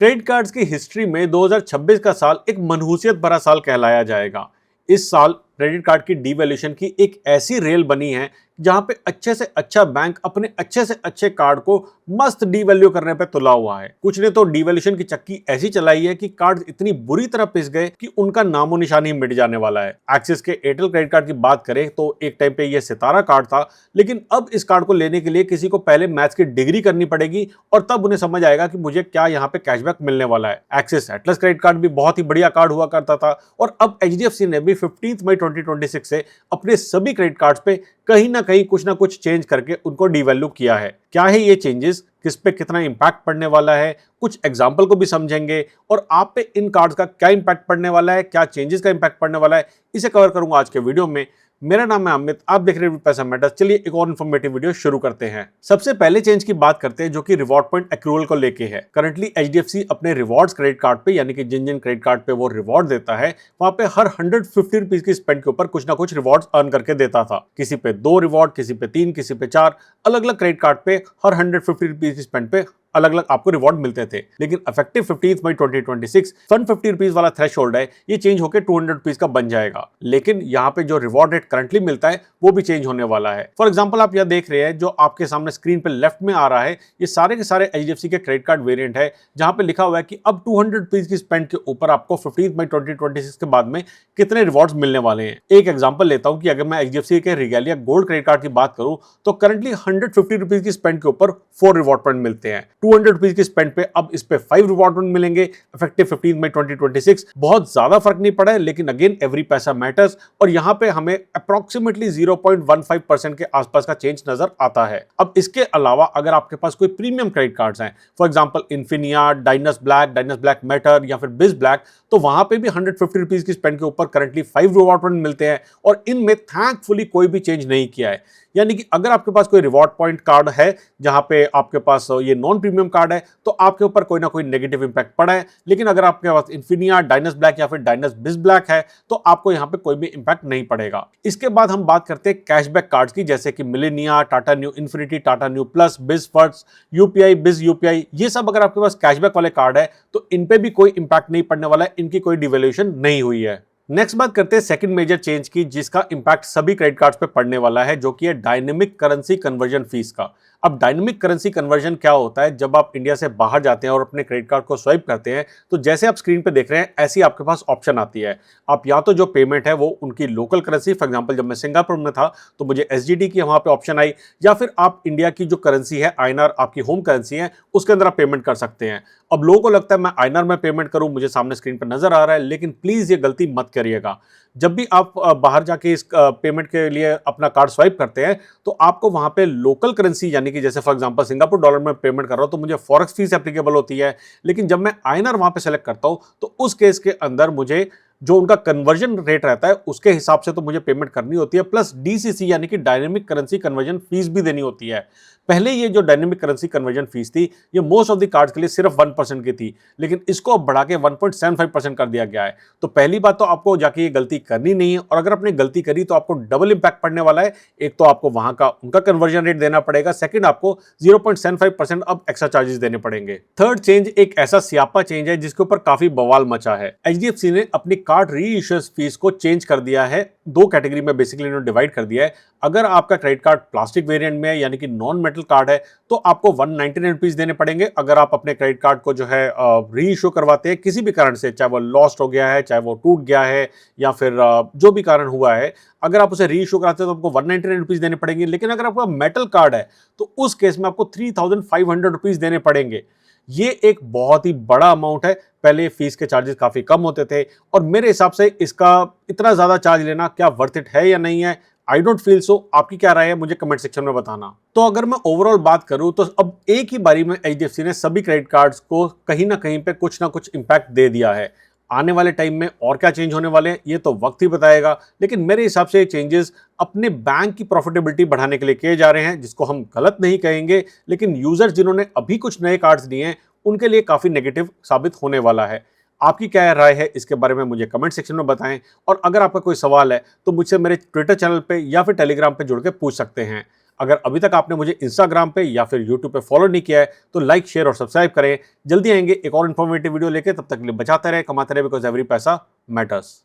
Credit cards की history में 2026 का साल एक मनहूसियत भरा साल कहलाया जाएगा। इस साल क्रेडिट कार्ड की डीवैल्यूएशन की एक ऐसी रेल बनी है जहां पे अच्छे से अच्छा बैंक अपने अच्छे से अच्छे कार्ड को मस्त डीवैल्यू करने पे तुला हुआ है। कुछ ने तो डीवैल्यूएशन की चक्की ऐसी चलाई है कि कार्ड इतनी बुरी तरह पिस गए कि उनका नामो निशान ही मिट जाने वाला है। एक्सिस के एयरटेल क्रेडिट कार्ड की बात करें तो एक टाइम पे ये सितारा कार्ड था, लेकिन अब इस कार्ड को लेने के लिए किसी को पहले मैथ्स की डिग्री करनी पड़ेगी और तब उन्हें समझ आएगा कि मुझे क्या यहाँ पे कैशबैक मिलने वाला है। एक्सिस एटलस क्रेडिट कार्ड भी बहुत ही बढ़िया कार्ड हुआ करता था और अब एचडीएफसी ने भी 15 मई 2026 से अपने सभी क्रेडिट कार्ड्स पे कहीं ना कहीं कुछ ना कुछ चेंज करके उनको डिवैल्यू किया है। क्या है ये चेंजेस, किस पे कितना इंपैक्ट पड़ने वाला है, कुछ एग्जांपल को भी समझेंगे और आप पे इन कार्ड्स का क्या इंपैक्ट पड़ने वाला है, क्या चेंजेस का इंपैक्ट पड़ने वाला है, इसे कवर करूंगा आज के वीडियो में। मेरा नाम है अमित, आप देख रहे हैं पैसा मैटर्स। चलिए एक और इन्फॉर्मेटिव वीडियो शुरू करते हैं। सबसे पहले चेंज की बात करते हैं जो कि रिवॉर्ड पॉइंट एक्रूवल को लेके है। करंटली एचडीएफसी अपने रिवॉर्ड्स क्रेडिट कार्ड पे यानी कि जिन जिन क्रेडिट कार्ड पे वो रिवॉर्ड देता है वहां पे हर 150 रुपीज की स्पेंड के ऊपर कुछ ना कुछ रिवॉर्ड्स अर्न करके देता था। किसी पे 2 रिवॉर्ड, किसी पे 3, किसी पे 4, अलग अलग क्रेडिट कार्ड पे हर 150 रुपीज की स्पेंड पे अलग अलग आपको रिवॉर्ड मिलते थे। लेकिन इफेक्टिव 15 मई 2026 150 रुपीज वाला थ्रेशोल्ड है, ये चेंज होकर 200 रुपीज का बन जाएगा। लेकिन यहाँ पे जो रिवॉर्ड रेट करंटली मिलता है वो भी चेंज होने वाला है। फॉर एग्जांपल आप यहाँ देख रहे हैं जो आपके सामने स्क्रीन पे लेफ्ट में आ रहा है, ये सारे के सारे एचडीएफसी के क्रेडिट कार्ड वेरिएंट है जहां पे लिखा हुआ है कि अब 200 रुपीज की स्पेंड के ऊपर आपको 15 मई 2026 के बाद में कितने रिवॉर्ड्स मिलने वाले हैं। एक एग्जांपल लेता हूं कि अगर मैं एचडीएफसी के रिगेलिया गोल्ड क्रेडिट कार्ड की बात करूं तो करंटली 150 रुपीज की स्पेंड के ऊपर 4 रिवॉर्ड पॉइंट मिलते हैं। 200 रुपीज की स्पेंड पे अब इस पे 5 रिवॉर्ड पॉइंट मिलेंगे इफेक्टिव 15 मई 2026। बहुत ज्यादा फर्क नहीं पड़ा है, लेकिन अगेन एवरी पैसा मैटर्स और यहाँ पे हमें अप्रोक्सीमेटली 0.15% के आसपास का चेंज नजर आता है। अब इसके अलावा अगर आपके पास कोई प्रीमियम क्रेडिट कार्ड्स हैं, for example Infinia, Diners black metal या फिर बिज ब्लैक, तो वहां पे भी 150 रुपीज की स्पेंड के ऊपर करंटली 5 रिवॉर्ड पॉइंट मिलते हैं और इनमें थैंकफुली कोई भी चेंज नहीं किया है। यानी कि अगर आपके पास कोई रिवॉर्ड पॉइंट कार्ड है जहां पे आपके पास ये नॉन प्रीमियम कार्ड है तो आपके ऊपर कोई ना कोई नेगेटिव इंपैक्ट पड़ा है, लेकिन अगर आपके पास इन्फिनिया, डायनस ब्लैक या फिर डायनस बिज ब्लैक है तो आपको यहां पे कोई भी इंपैक्ट नहीं पड़ेगा। इसके बाद हम बात करते हैं कैशबैक कार्ड्स की, जैसे कि Millennia, Tata Neu Infinity, Tata Neu Plus, Biz First, UPI, Biz UPI, ये सब अगर आपके पास कैशबैक वाले कार्ड है तो इन पे भी कोई इंपैक्ट नहीं पड़ने वाला है, इनकी कोई डिवैल्यूएशन नहीं हुई है। नेक्स्ट बात करते हैं सेकंड मेजर चेंज की जिसका इंपैक्ट सभी क्रेडिट कार्ड्स पे पड़ने वाला है, जो कि है डायनेमिक करेंसी कन्वर्जन फीस का। अब डायनेमिक करेंसी कन्वर्जन क्या होता है? जब आप इंडिया से बाहर जाते हैं और अपने क्रेडिट कार्ड को स्वाइप करते हैं तो जैसे आप स्क्रीन पे देख रहे हैं ऐसी आपके पास ऑप्शन आती है। आप या तो जो पेमेंट है वो उनकी लोकल करेंसी, फॉर एग्जांपल जब मैं सिंगापुर में था तो मुझे एसजीडी की वहां पे ऑप्शन आई, या फिर आप इंडिया की जो करेंसी है आईएनआर, आपकी होम करेंसी है, उसके अंदर आप पेमेंट कर सकते हैं। अब लोगों को लगता है मैं आईएनआर में पेमेंट करूं, मुझे सामने स्क्रीन पर नजर आ रहा है, लेकिन प्लीज ये गलती मत करिएगा। जब भी आप बाहर जाके इस पेमेंट के लिए अपना कार्ड स्वाइप करते हैं तो आपको वहां पे लोकल करेंसी, यानी कि जैसे फॉर एग्जांपल सिंगापुर डॉलर में पेमेंट कर रहा हूं तो मुझे फॉरेक्स फीस एप्लीकेबल होती है, लेकिन जब मैं आईएनआर वहां पे सेलेक्ट करता हूं तो उस केस के अंदर मुझे जो उनका कन्वर्जन रेट रहता है उसके हिसाब से तो मुझे पेमेंट करनी होती है, प्लस डीसीसी यानी कि डायनेमिक करेंसी कन्वर्जन फीस भी देनी होती है। पहले ये जो डायनेमिक करेंसी कन्वर्जन फीस थी ये मोस्ट ऑफ द कार्ड्स के लिए सिर्फ 1% की थी, लेकिन इसको अब बढ़ा के 1.75% कर दिया गया है। तो पहली बात तो आपको जाके ये गलती करनी नहीं है, और अगर आपने गलती करी तो आपको डबल इंपैक्ट पड़ने वाला है। एक तो आपको वहां का उनका कन्वर्जन रेट देना पड़ेगा, सेकंड आपको 0.75% अब एक्स्ट्रा चार्जेस देने पड़ेंगे। थर्ड चेंज एक ऐसा स्यापा चेंज है जिसके ऊपर काफी बवाल मचा है। एचडीएफसी ने अपनी कार्ड री इश्यूएंस फीस को चेंज कर दिया है, दो कैटेगरी में बेसिकली इन्होंने डिवाइड कर दिया है। अगर आपका क्रेडिट कार्ड प्लास्टिक वेरिएंट में है यानी कि नॉन मेटल कार्ड है तो आपको 199 रुपीज देने पड़ेंगे। अगर आप अपने क्रेडिट कार्ड को जो है री इश्यू करवाते हैं किसी भी कारण से, चाहे वो लॉस्ट हो गया है, चाहे वो टूट गया है, या फिर जो भी कारण हुआ है, अगर आप उसे री इश्यू कराते हैं तो आपको 199 रुपीज देने पड़ेंगे। लेकिन अगर आपका मेटल कार्ड है तो उस केस में आपको 3500 रुपीज देने पड़ेंगे। ये एक बहुत ही बड़ा अमाउंट है। पहले फीस के चार्जेस काफी कम होते थे और मेरे हिसाब से इसका इतना ज्यादा चार्ज लेना क्या वर्थ इट है या नहीं है, आई डोंट फील सो। आपकी क्या राय है मुझे कमेंट सेक्शन में बताना। तो अगर मैं ओवरऑल बात करूं तो अब एक ही बारी में एचडीएफसी ने सभी क्रेडिट कार्ड्स को कहीं ना कहीं पे कुछ ना कुछ इंपैक्ट दे दिया है। आने वाले टाइम में और क्या चेंज होने वाले हैं ये तो वक्त ही बताएगा, लेकिन मेरे हिसाब से ये चेंजेस अपने बैंक की प्रॉफिटेबिलिटी बढ़ाने के लिए किए जा रहे हैं, जिसको हम गलत नहीं कहेंगे, लेकिन यूजर्स जिन्होंने अभी कुछ नए कार्ड्स लिए हैं उनके लिए काफी नेगेटिव साबित होने वाला है। आपकी क्या राय है इसके बारे में मुझे कमेंट सेक्शन में बताएं, और अगर आपका कोई सवाल है तो मुझसे मेरे ट्विटर चैनल पे या फिर टेलीग्राम पे जुड़ के पूछ सकते हैं। अगर अभी तक आपने मुझे इंस्टाग्राम पे या फिर यूट्यूब पे फॉलो नहीं किया है तो लाइक, शेयर और सब्सक्राइब करें। जल्दी आएंगे एक और इन्फॉर्मेटिव वीडियो लेके, तब तक के लिए बचाते रहे, कमाते रहे, बिकॉज एवरी पैसा मैटर्स।